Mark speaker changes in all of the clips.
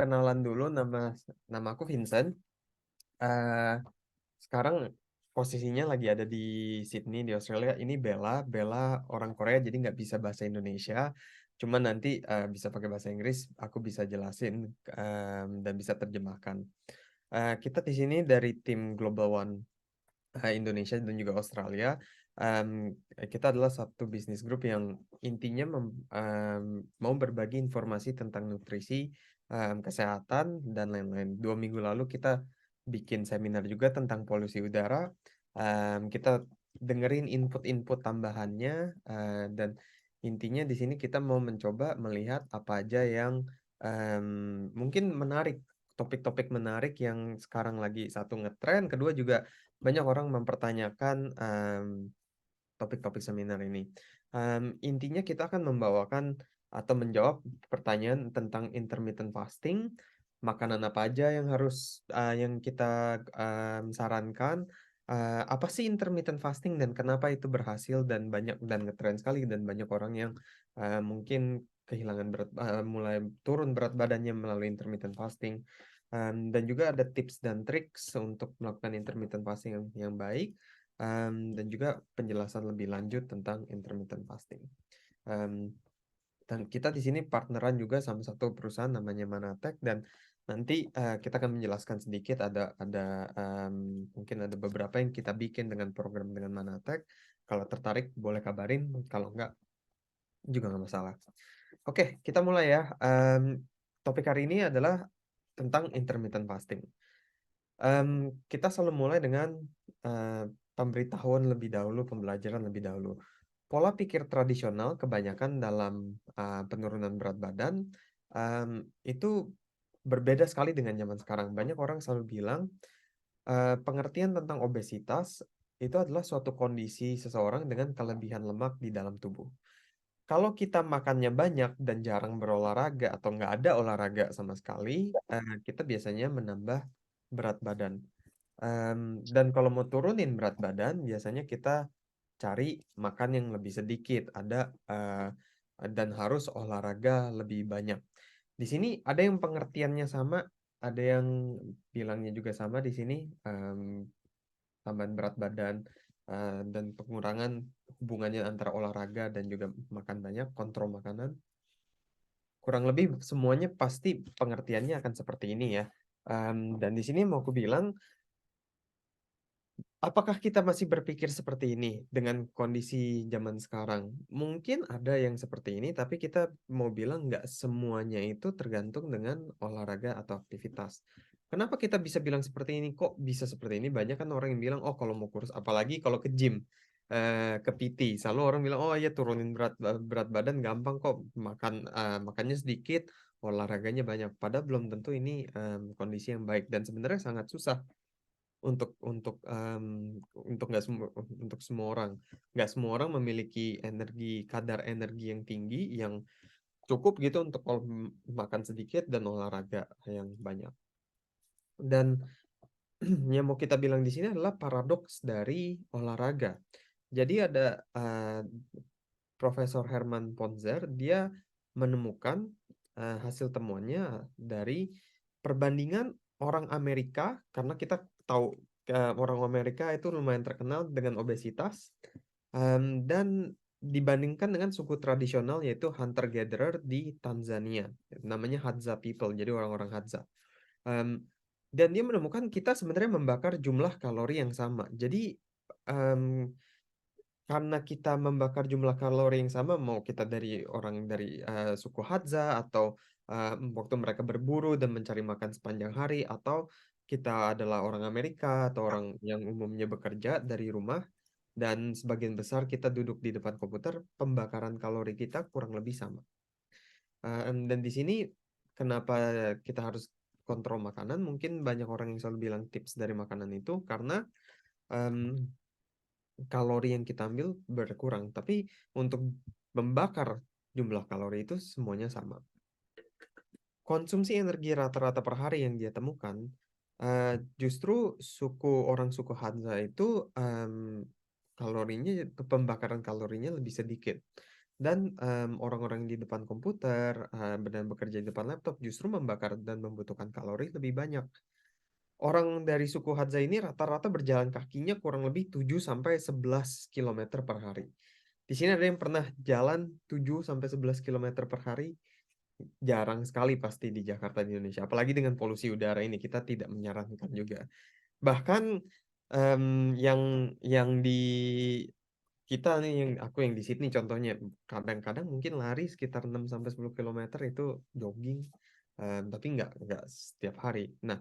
Speaker 1: Kenalan dulu, nama aku Vincent. Eh, Sekarang posisinya lagi ada di Sydney di Australia. Ini Bella orang Korea jadi nggak bisa bahasa Indonesia. Cuma nanti bisa pakai bahasa Inggris. Aku bisa jelasin dan bisa terjemahkan. Kita di sini dari tim Global One Indonesia dan juga Australia. Em, kita adalah satu bisnis grup yang intinya mau berbagi informasi tentang nutrisi, kesehatan, dan lain-lain. 2 minggu lalu kita bikin seminar juga tentang polusi udara. Kita dengerin input-input tambahannya, dan intinya di sini kita mau mencoba melihat apa aja yang mungkin menarik, topik-topik menarik yang sekarang lagi satu ngetren, kedua juga banyak orang mempertanyakan topik-topik seminar ini. Intinya kita akan membawakan atau menjawab pertanyaan tentang intermittent fasting, makanan apa aja yang yang kita sarankan, apa sih intermittent fasting dan kenapa itu berhasil dan banyak dan ngetren sekali dan banyak orang yang mungkin kehilangan mulai turun berat badannya melalui intermittent fasting. Dan juga ada tips dan triks untuk melakukan intermittent fasting yang baik, dan juga penjelasan lebih lanjut tentang intermittent fasting. Em, dan kita di sini partneran juga sama satu perusahaan namanya Manatek, dan nanti kita akan menjelaskan sedikit, mungkin ada beberapa yang kita bikin dengan program dengan Manatek. Kalau tertarik boleh kabarin, kalau enggak juga nggak masalah. Oke, kita mulai ya. Topik hari ini adalah tentang intermittent fasting. Kita selalu mulai dengan eh, pemberitahuan lebih dahulu, pembelajaran lebih dahulu. Pola pikir tradisional kebanyakan dalam penurunan berat badan itu berbeda sekali dengan zaman sekarang. Banyak orang selalu bilang pengertian tentang obesitas itu adalah suatu kondisi seseorang dengan kelebihan lemak di dalam tubuh. Kalau kita makannya banyak dan jarang berolahraga atau nggak ada olahraga sama sekali, kita biasanya menambah berat badan. Dan kalau mau turunin berat badan, biasanya kita cari makan yang lebih sedikit, dan harus olahraga lebih banyak. Di sini ada yang pengertiannya sama, ada yang bilangnya juga sama di sini, tambahan berat badan dan pengurangan hubungannya antara olahraga dan juga makan banyak, kontrol makanan. Kurang lebih semuanya pasti pengertiannya akan seperti ini ya. Dan di sini mau aku bilang, apakah kita masih berpikir seperti ini dengan kondisi zaman sekarang? Mungkin ada yang seperti ini, tapi kita mau bilang nggak semuanya itu tergantung dengan olahraga atau aktivitas. Kenapa kita bisa bilang seperti ini? Kok bisa seperti ini? Banyak kan orang yang bilang, oh kalau mau kurus, apalagi kalau ke gym, ke PT, selalu orang bilang, oh ya turunin berat badan gampang kok, makannya sedikit, olahraganya banyak. Padahal belum tentu ini kondisi yang baik dan sebenarnya sangat susah untuk untuk em, untuk semua orang. Nggak semua orang memiliki kadar energi yang tinggi yang cukup gitu untuk makan sedikit dan olahraga yang banyak. Dan yang mau kita bilang di sini adalah paradoks dari olahraga. Jadi ada Profesor Herman Ponzer, dia menemukan hasil temuannya dari perbandingan orang Amerika, karena kita tahu orang Amerika itu lumayan terkenal dengan obesitas, dan dibandingkan dengan suku tradisional yaitu hunter-gatherer di Tanzania, namanya Hadza people, jadi orang-orang Hadza. Em, dan dia menemukan kita sebenarnya membakar jumlah kalori yang sama. Jadi em, karena kita membakar jumlah kalori yang sama, mau kita dari orang dari suku Hadza atau waktu mereka berburu dan mencari makan sepanjang hari, atau kita adalah orang Amerika atau orang yang umumnya bekerja dari rumah dan sebagian besar kita duduk di depan komputer, pembakaran kalori kita kurang lebih sama. Dan di sini kenapa kita harus kontrol makanan? Mungkin banyak orang yang selalu bilang tips dari makanan itu karena em, kalori yang kita ambil berkurang, tapi untuk membakar jumlah kalori itu semuanya sama. Konsumsi energi rata-rata per hari yang dia temukan, justru orang suku Hadza itu kalorinya, pembakaran kalorinya lebih sedikit. Dan orang-orang di depan komputer dan bekerja di depan laptop justru membakar dan membutuhkan kalori lebih banyak. Orang dari suku Hadza ini rata-rata berjalan kakinya kurang lebih 7 sampai 11 kilometer per hari. Di sini ada yang pernah jalan 7 sampai 11 kilometer per hari? Jarang sekali pasti di Jakarta di Indonesia. Apalagi dengan polusi udara ini kita tidak menyarankan juga. Bahkan yang di kita nih yang di Sydney contohnya kadang-kadang mungkin lari sekitar 6 sampai 10 kilometer itu jogging. Tapi nggak setiap hari. Nah,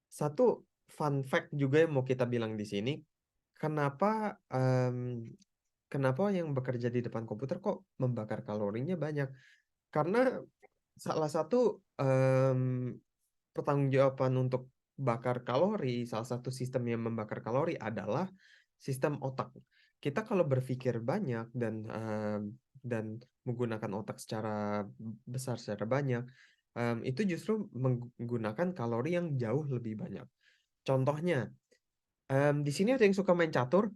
Speaker 1: satu fun fact juga yang mau kita bilang di sini, kenapa kenapa yang bekerja di depan komputer kok membakar kalorinya banyak? Karena salah satu pertanggungjawaban untuk bakar kalori, salah satu sistem yang membakar kalori adalah sistem otak. Kita kalau berpikir banyak dan menggunakan otak secara besar, secara banyak, itu justru menggunakan kalori yang jauh lebih banyak. Contohnya, di sini ada yang suka main catur,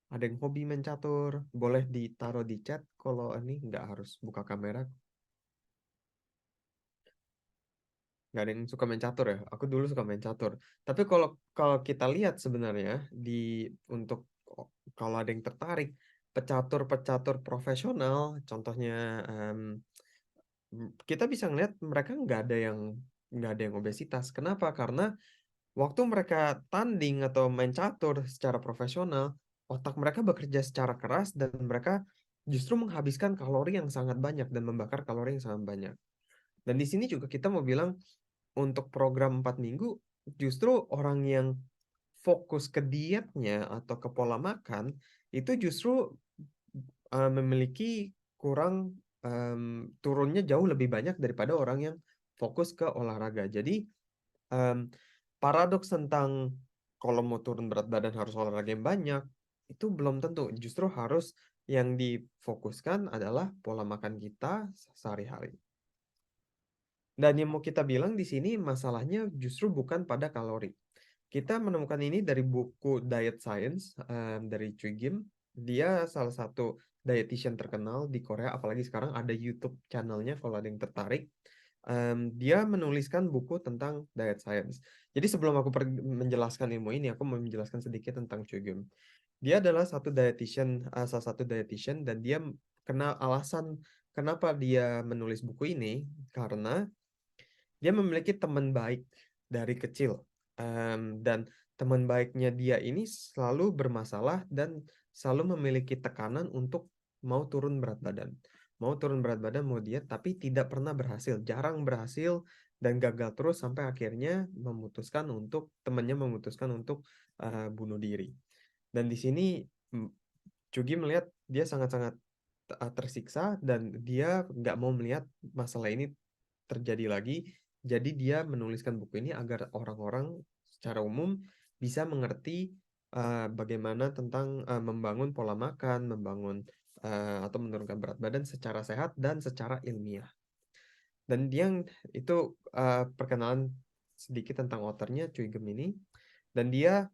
Speaker 1: ada yang hobi main catur, boleh ditaruh di chat kalau ini nggak harus buka kamera. Nggak ada yang suka main catur ya. Aku dulu suka main catur. Tapi kalau kalau kita lihat sebenarnya untuk kalau ada yang tertarik pecatur-pecatur profesional, contohnya kita bisa ngeliat mereka nggak ada yang obesitas. Kenapa? Karena waktu mereka tanding atau main catur secara profesional, otak mereka bekerja secara keras dan mereka justru menghabiskan kalori yang sangat banyak dan membakar kalori yang sangat banyak. Dan di sini juga kita mau bilang untuk program 4 minggu, justru orang yang fokus ke dietnya atau ke pola makan, itu justru memiliki turunnya jauh lebih banyak daripada orang yang fokus ke olahraga. Jadi, em, paradoks tentang kalau mau turun berat badan harus olahraga yang banyak, itu belum tentu. Justru harus yang difokuskan adalah pola makan kita sehari-hari. Dan yang mau kita bilang di sini masalahnya justru bukan pada kalori. Kita menemukan ini dari buku Diet Science dari Choi Gim. Dia salah satu dietitian terkenal di Korea, apalagi sekarang ada YouTube channelnya kalau ada yang tertarik. Dia menuliskan buku tentang diet science. Jadi sebelum aku menjelaskan ilmu ini, aku mau menjelaskan sedikit tentang Choi Gim. Dia adalah salah satu dietitian, dan dia kenal alasan kenapa dia menulis buku ini karena dia memiliki teman baik dari kecil. Dan teman baiknya dia ini selalu bermasalah dan selalu memiliki tekanan untuk mau turun berat badan. Mau turun berat badan, mau diet, tapi tidak pernah berhasil. Jarang berhasil dan gagal terus sampai akhirnya temannya memutuskan untuk bunuh diri. Dan di sini Cugi melihat dia sangat-sangat tersiksa dan dia nggak mau melihat masalah ini terjadi lagi. Jadi dia menuliskan buku ini agar orang-orang secara umum bisa mengerti bagaimana tentang membangun pola makan, atau menurunkan berat badan secara sehat dan secara ilmiah. Dan dia itu perkenalan sedikit tentang authornya Cui Gemini, dan dia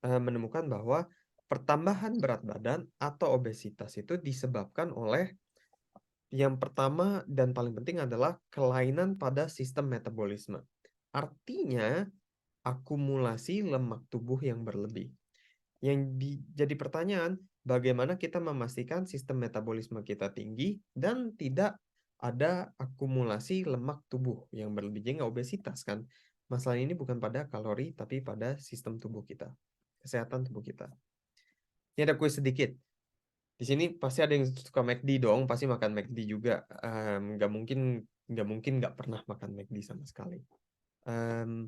Speaker 1: menemukan bahwa pertambahan berat badan atau obesitas itu disebabkan oleh yang pertama dan paling penting adalah kelainan pada sistem metabolisme. Artinya, akumulasi lemak tubuh yang berlebih. Jadi pertanyaan, bagaimana kita memastikan sistem metabolisme kita tinggi dan tidak ada akumulasi lemak tubuh yang berlebih. Jadi nggak obesitas kan? Masalah ini bukan pada kalori, tapi pada sistem tubuh kita, kesehatan tubuh kita. Ini ada kuis sedikit. Di sini pasti ada yang suka McD dong, pasti makan McD juga. Nggak mungkin nggak pernah makan McD sama sekali. Em,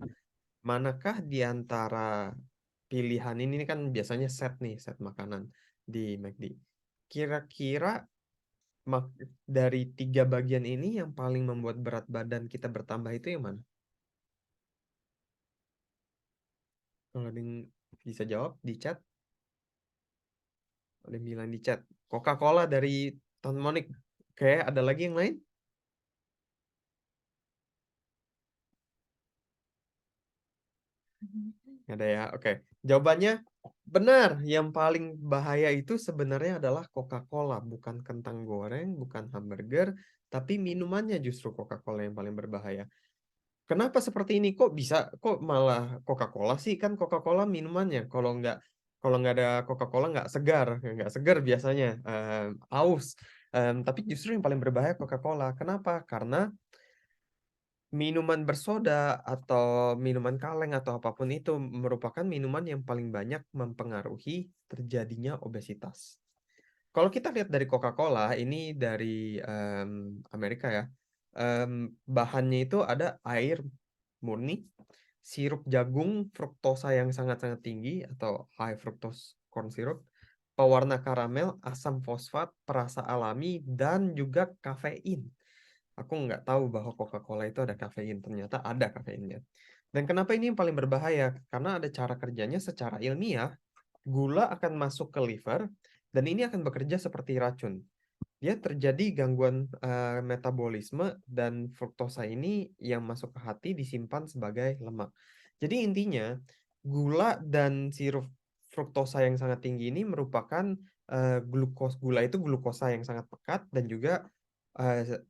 Speaker 1: Manakah di antara pilihan ini kan biasanya set makanan di McD. Kira-kira dari 3 bagian ini yang paling membuat berat badan kita bertambah itu yang mana? Kalau ada yang bisa jawab di chat, ada yang bilang di chat. Coca-Cola dari Tan Monik. Oke, ada lagi yang lain? Nggak ada ya. Oke. Jawabannya benar. Yang paling bahaya itu sebenarnya adalah Coca-Cola, bukan kentang goreng, bukan hamburger, tapi minumannya justru Coca-Cola yang paling berbahaya. Kenapa seperti ini? Kok bisa? Kok malah Coca-Cola sih? Kan Coca-Cola minumannya. Kalau nggak ada Coca-Cola nggak segar biasanya. Aus. Tapi justru yang paling berbahaya Coca-Cola. Kenapa? Karena minuman bersoda atau minuman kaleng atau apapun itu merupakan minuman yang paling banyak mempengaruhi terjadinya obesitas. Kalau kita lihat dari Coca-Cola, ini dari Amerika ya, bahannya itu ada air murni, sirup jagung fruktosa yang sangat-sangat tinggi atau high fructose corn syrup, pewarna karamel, asam fosfat, perasa alami, dan juga kafein. Aku nggak tahu bahwa Coca-Cola itu ada kafein, ternyata ada kafeinnya. Dan kenapa ini yang paling berbahaya? Karena ada cara kerjanya secara ilmiah, gula akan masuk ke liver, dan ini akan bekerja seperti racun. Dia terjadi gangguan metabolisme dan fruktosa ini yang masuk ke hati disimpan sebagai lemak. Jadi intinya gula dan sirup fruktosa yang sangat tinggi ini merupakan gula itu glukosa yang sangat pekat dan juga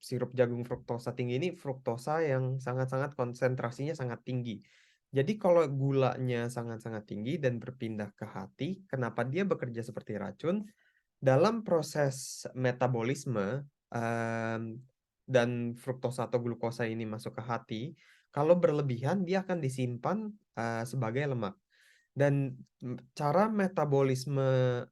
Speaker 1: sirup jagung fruktosa tinggi ini fruktosa yang sangat-sangat konsentrasinya sangat tinggi. Jadi kalau gulanya sangat-sangat tinggi dan berpindah ke hati, kenapa dia bekerja seperti racun? Dalam proses metabolisme em, dan fruktosa atau glukosa ini masuk ke hati, kalau berlebihan dia akan disimpan sebagai lemak. Dan cara metabolisme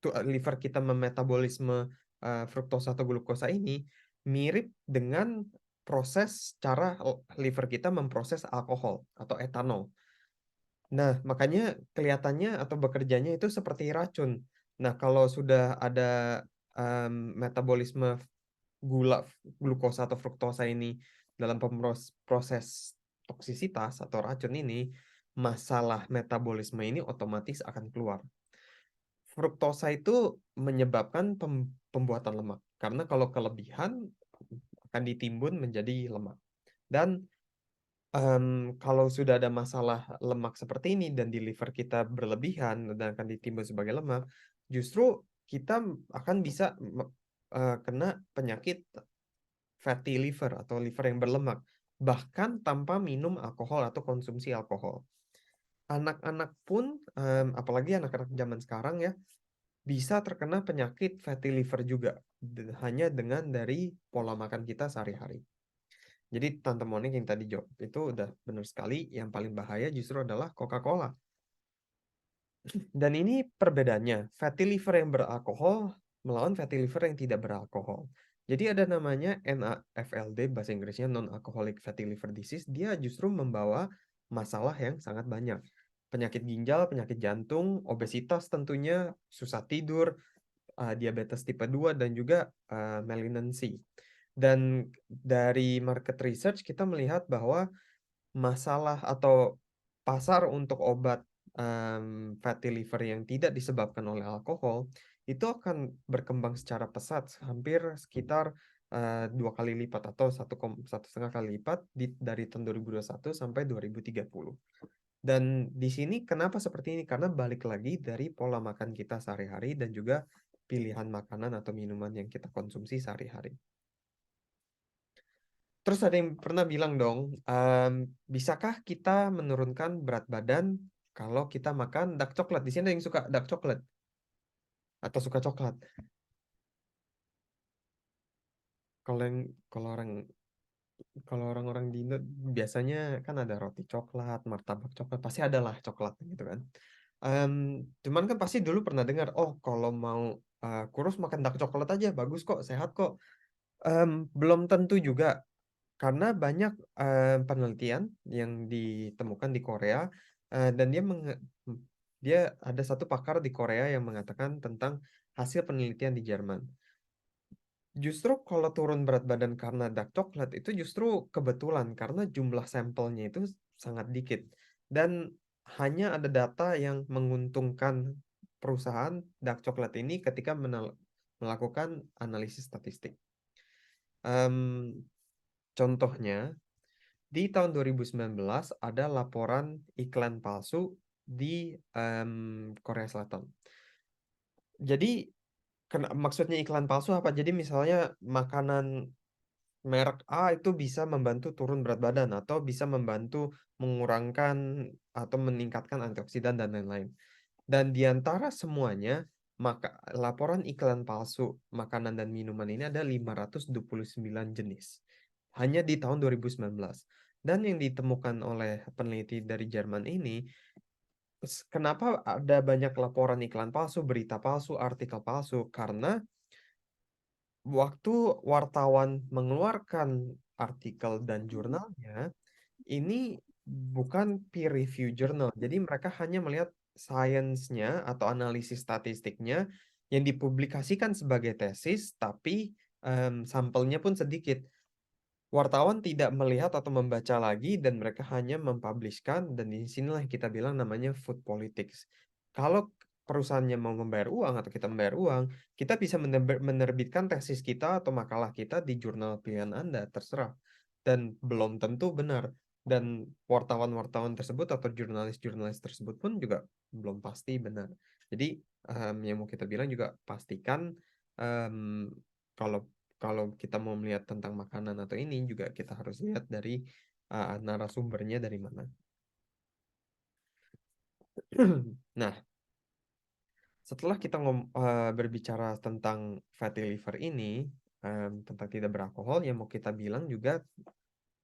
Speaker 1: liver kita memetabolisme fruktosa atau glukosa ini mirip dengan proses cara liver kita memproses alkohol atau etanol. Nah, makanya kelihatannya atau bekerjanya itu seperti racun. Nah, kalau sudah ada metabolisme gula, glukosa atau fruktosa ini dalam proses toksisitas atau racun ini, masalah metabolisme ini otomatis akan keluar. Fruktosa itu menyebabkan pembuatan lemak. Karena kalau kelebihan akan ditimbun menjadi lemak. Dan kalau sudah ada masalah lemak seperti ini dan di liver kita berlebihan dan akan ditimbun sebagai lemak, justru kita akan bisa kena penyakit fatty liver atau liver yang berlemak, bahkan tanpa minum alkohol atau konsumsi alkohol. Anak-anak pun, apalagi anak-anak zaman sekarang ya, bisa terkena penyakit fatty liver juga, hanya dengan dari pola makan kita sehari-hari. Jadi Tante Monik yang tadi jawab itu udah benar sekali. Yang paling bahaya justru adalah Coca-Cola. Dan ini perbedaannya. Fatty liver yang beralkohol melawan fatty liver yang tidak beralkohol. Jadi ada namanya NAFLD, bahasa Inggrisnya Non-Alcoholic Fatty Liver Disease. Dia justru membawa masalah yang sangat banyak. Penyakit ginjal, penyakit jantung, obesitas tentunya, susah tidur, diabetes tipe 2, dan juga malignancy. Dan dari market research kita melihat bahwa masalah atau pasar untuk obat fatty liver yang tidak disebabkan oleh alkohol itu akan berkembang secara pesat, hampir sekitar 2 kali lipat atau 1,5 kali lipat dari tahun 2021 sampai 2030. Dan di sini kenapa seperti ini? Karena balik lagi dari pola makan kita sehari-hari dan juga pilihan makanan atau minuman yang kita konsumsi sehari-hari. Terus ada yang pernah bilang dong, bisakah kita menurunkan berat badan kalau kita makan dark coklat? Di sini ada yang suka dark coklat atau suka coklat. Kalau yang kalau orang-orang di Indo biasanya kan ada roti coklat, martabak coklat, pasti ada lah coklat gitu kan. Em, Cuman kan pasti dulu pernah dengar, oh kalau mau kurus makan dark coklat aja, bagus kok, sehat kok. Belum tentu juga. Karena banyak penelitian yang ditemukan di Korea dan dia ada satu pakar di Korea yang mengatakan tentang hasil penelitian di Jerman. Justru kalau turun berat badan karena dark coklat itu justru kebetulan karena jumlah sampelnya itu sangat dikit dan hanya ada data yang menguntungkan perusahaan dark coklat ini ketika melakukan analisis statistik. Em, Contohnya Di tahun 2019 ada laporan iklan palsu di Korea Selatan. Jadi maksudnya iklan palsu apa? Jadi misalnya makanan merek A itu bisa membantu turun berat badan atau bisa membantu mengurangkan atau meningkatkan antioksidan dan lain-lain. Dan di antara semuanya, maka laporan iklan palsu makanan dan minuman ini ada 529 jenis. Hanya di tahun 2019. Dan yang ditemukan oleh peneliti dari Jerman ini, kenapa ada banyak laporan iklan palsu, berita palsu, artikel palsu? Karena waktu wartawan mengeluarkan artikel dan jurnalnya, ini bukan peer review journal. Jadi mereka hanya melihat sainsnya atau analisis statistiknya yang dipublikasikan sebagai tesis, tapi sampelnya pun sedikit. Wartawan tidak melihat atau membaca lagi dan mereka hanya mempublishkan, dan di sinilah yang kita bilang namanya food politics. Kalau perusahaannya mau membayar uang atau kita membayar uang, kita bisa menerbitkan tesis kita atau makalah kita di jurnal pilihan Anda, terserah. Dan belum tentu benar. Dan wartawan-wartawan tersebut atau jurnalis-jurnalis tersebut pun juga belum pasti benar. Jadi yang mau kita bilang juga pastikan em, kalau kalau kita mau melihat tentang makanan atau ini juga kita harus lihat dari narasumbernya dari mana. Nah, setelah kita berbicara tentang fatty liver ini, tentang tidak beralkohol, yang mau kita bilang juga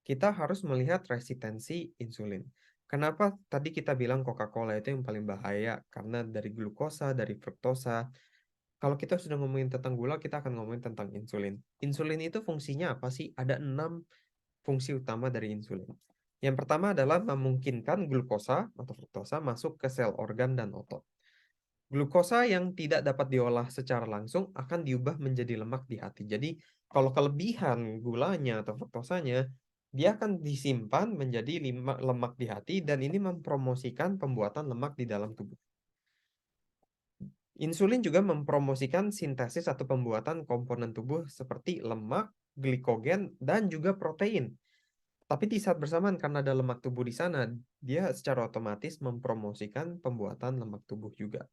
Speaker 1: kita harus melihat resistensi insulin. Kenapa tadi kita bilang Coca-Cola itu yang paling bahaya? Karena dari glukosa, dari fruktosa. Kalau kita sudah ngomongin tentang gula, kita akan ngomongin tentang insulin. Insulin itu fungsinya apa sih? Ada 6 fungsi utama dari insulin. Yang pertama adalah memungkinkan glukosa atau fruktosa masuk ke sel organ dan otot. Glukosa yang tidak dapat diolah secara langsung akan diubah menjadi lemak di hati. Jadi, kalau kelebihan gulanya atau fruktosanya, dia akan disimpan menjadi lemak di hati dan ini mempromosikan pembuatan lemak di dalam tubuh. Insulin juga mempromosikan sintesis atau pembuatan komponen tubuh seperti lemak, glikogen, dan juga protein. Tapi di saat bersamaan karena ada lemak tubuh di sana, dia secara otomatis mempromosikan pembuatan lemak tubuh juga.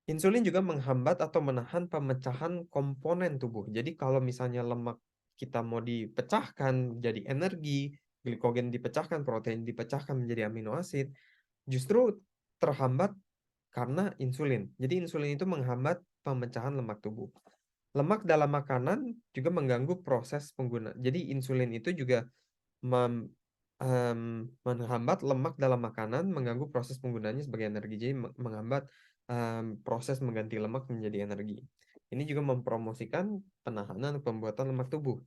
Speaker 1: Insulin juga menghambat atau menahan pemecahan komponen tubuh. Jadi kalau misalnya lemak kita mau dipecahkan jadi energi, glikogen dipecahkan, protein dipecahkan menjadi amino asid, justru terhambat karena insulin. Jadi insulin itu menghambat pemecahan lemak tubuh. Lemak dalam makanan juga mengganggu proses pengguna. Jadi insulin itu juga menghambat lemak dalam makanan, mengganggu proses penggunaannya sebagai energi. Jadi menghambat proses mengganti lemak menjadi energi. Ini juga mempromosikan penahanan pembuatan lemak tubuh.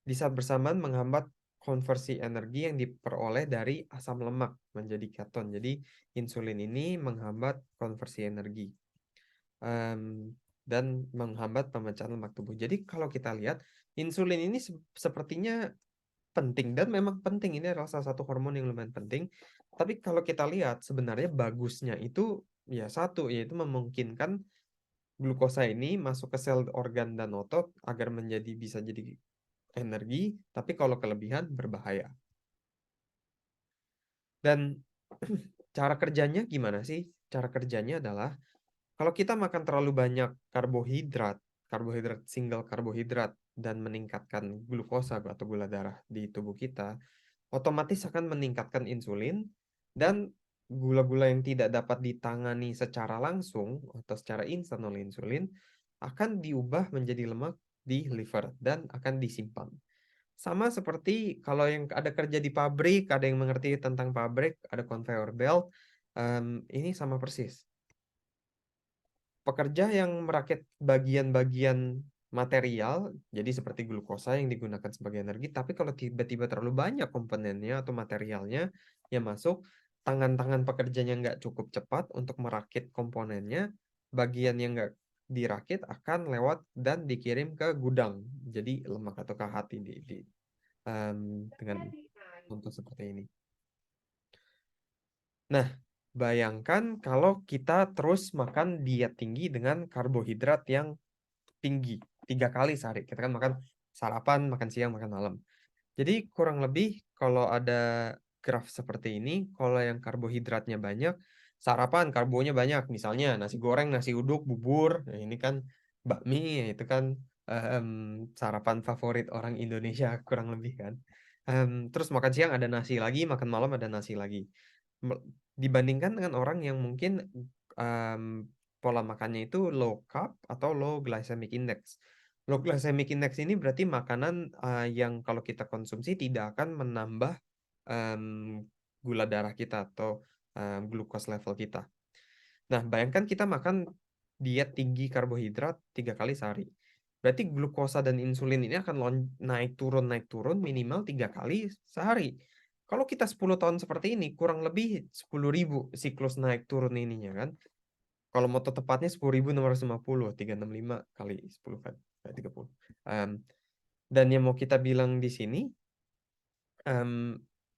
Speaker 1: Di saat bersamaan menghambat konversi energi yang diperoleh dari asam lemak menjadi keton. Jadi insulin ini menghambat konversi energi dan menghambat pemecahan lemak tubuh. Jadi kalau kita lihat insulin ini sepertinya penting dan memang penting, ini adalah salah satu hormon yang lumayan penting. Tapi kalau kita lihat sebenarnya bagusnya itu ya satu, yaitu memungkinkan glukosa ini masuk ke sel organ dan otot agar bisa jadi energi, tapi kalau kelebihan berbahaya. Dan cara kerjanya gimana sih? Cara kerjanya adalah kalau kita makan terlalu banyak karbohidrat single karbohidrat dan meningkatkan glukosa atau gula darah di tubuh kita, otomatis akan meningkatkan insulin dan gula-gula yang tidak dapat ditangani secara langsung atau secara instan oleh insulin akan diubah menjadi lemak di liver dan akan disimpan. Sama seperti kalau yang ada kerja di pabrik, ada yang mengerti tentang pabrik, ada conveyor belt, ini sama persis. Pekerja yang merakit bagian-bagian material, jadi seperti glukosa yang digunakan sebagai energi, tapi kalau tiba-tiba terlalu banyak komponennya atau materialnya yang masuk, tangan-tangan pekerjanya nggak cukup cepat untuk merakit komponennya, bagian yang nggak dirakit akan lewat dan dikirim ke gudang, jadi lemak atau ke hati dengan contoh seperti ini. Nah, bayangkan kalau kita terus makan diet tinggi dengan karbohidrat yang tinggi 3 kali sehari. Kita kan makan sarapan, makan siang, makan malam. Jadi kurang lebih kalau ada graf seperti ini, kalau yang karbohidratnya banyak, sarapan karbonya banyak, misalnya nasi goreng, nasi uduk, bubur, nah ini kan bakmi, ya itu kan sarapan favorit orang Indonesia kurang lebih kan. Terus makan siang ada nasi lagi, makan malam ada nasi lagi. Dibandingkan dengan orang yang mungkin pola makannya itu low carb atau low glycemic index. Low glycemic index ini berarti makanan yang kalau kita konsumsi tidak akan menambah em, gula darah kita atau glucose level kita. Nah, bayangkan kita makan diet tinggi karbohidrat 3 kali sehari. Berarti glukosa dan insulin ini akan naik turun minimal 3 kali sehari. Kalau kita 10 tahun seperti ini, kurang lebih 10.000 siklus naik turun ininya kan. Kalau moto tepatnya 10.650, 365 kali 10 kali 30. Dan yang mau kita bilang di sini,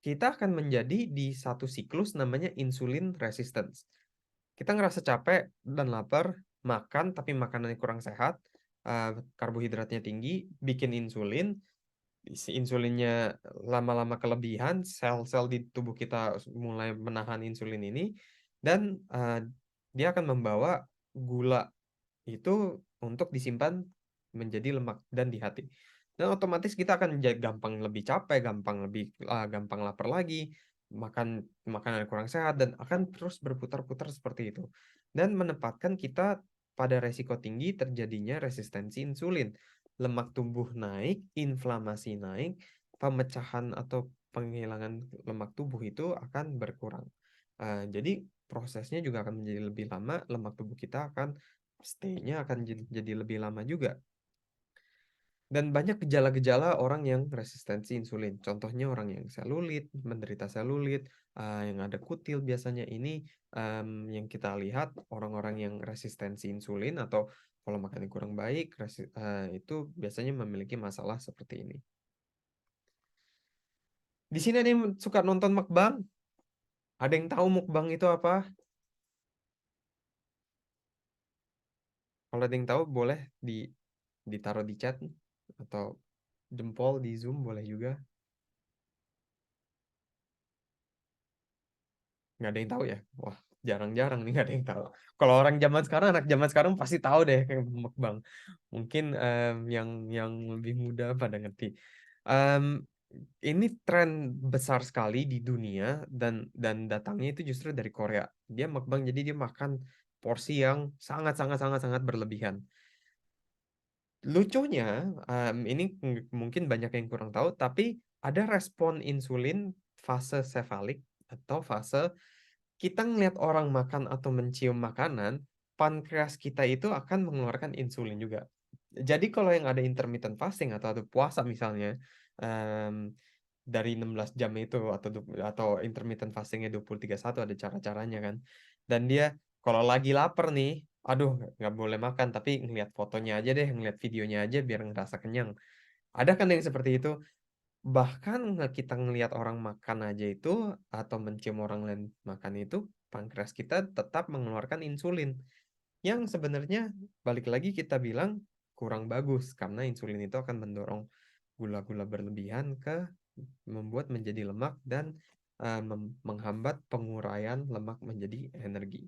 Speaker 1: kita akan menjadi di satu siklus namanya insulin resistance. Kita ngerasa capek dan lapar, makan tapi makanannya kurang sehat, karbohidratnya tinggi, bikin insulin, si insulinnya lama-lama kelebihan, sel-sel di tubuh kita mulai menahan insulin ini, dan dia akan membawa gula itu untuk disimpan menjadi lemak dan di hati. Dan otomatis kita akan gampang lebih capek, gampang lapar lagi, makan makanan yang kurang sehat dan akan terus berputar-putar seperti itu. Dan menempatkan kita pada resiko tinggi terjadinya resistensi insulin. Lemak tubuh naik, inflamasi naik, pemecahan atau penghilangan lemak tubuh itu akan berkurang. Jadi prosesnya juga akan menjadi lebih lama, lemak tubuh kita akan stay-nya akan jadi lebih lama juga. Dan banyak gejala-gejala orang yang resistensi insulin. Contohnya orang yang selulit, menderita selulit, yang ada kutil biasanya ini yang kita lihat orang-orang yang resistensi insulin atau pola makan yang kurang baik itu biasanya memiliki masalah seperti ini. Di sini ada yang suka nonton mukbang. Ada yang tahu mukbang itu apa? Kalau ada yang tahu boleh ditaruh di chat atau jempol di Zoom boleh juga. Nggak ada yang tahu ya. Wah, jarang-jarang nih nggak ada yang tahu. Kalau orang zaman sekarang, anak zaman sekarang pasti tahu deh kayak mukbang. Mungkin yang lebih muda pada ngerti. Em, ini tren besar sekali di dunia dan datangnya itu justru dari Korea. Dia mukbang jadi dia makan porsi yang sangat sangat sangat sangat berlebihan. Lucunya, ini mungkin banyak yang kurang tahu, tapi ada respon insulin fase sefalik atau fase kita ngelihat orang makan atau mencium makanan, pankreas kita itu akan mengeluarkan insulin juga. Jadi kalau yang ada intermittent fasting atau ada puasa misalnya, em, dari 16 jam itu atau intermittent fastingnya 20-31 ada cara-caranya kan. Dan dia kalau lagi lapar nih, aduh nggak boleh makan tapi ngelihat fotonya aja deh, ngelihat videonya aja biar ngerasa kenyang. Ada kan yang seperti itu? Bahkan kita ngelihat orang makan aja itu atau mencium orang lain makan itu, pankreas kita tetap mengeluarkan insulin. Yang sebenarnya balik lagi kita bilang kurang bagus karena insulin itu akan mendorong gula-gula berlebihan ke membuat menjadi lemak dan menghambat penguraian lemak menjadi energi.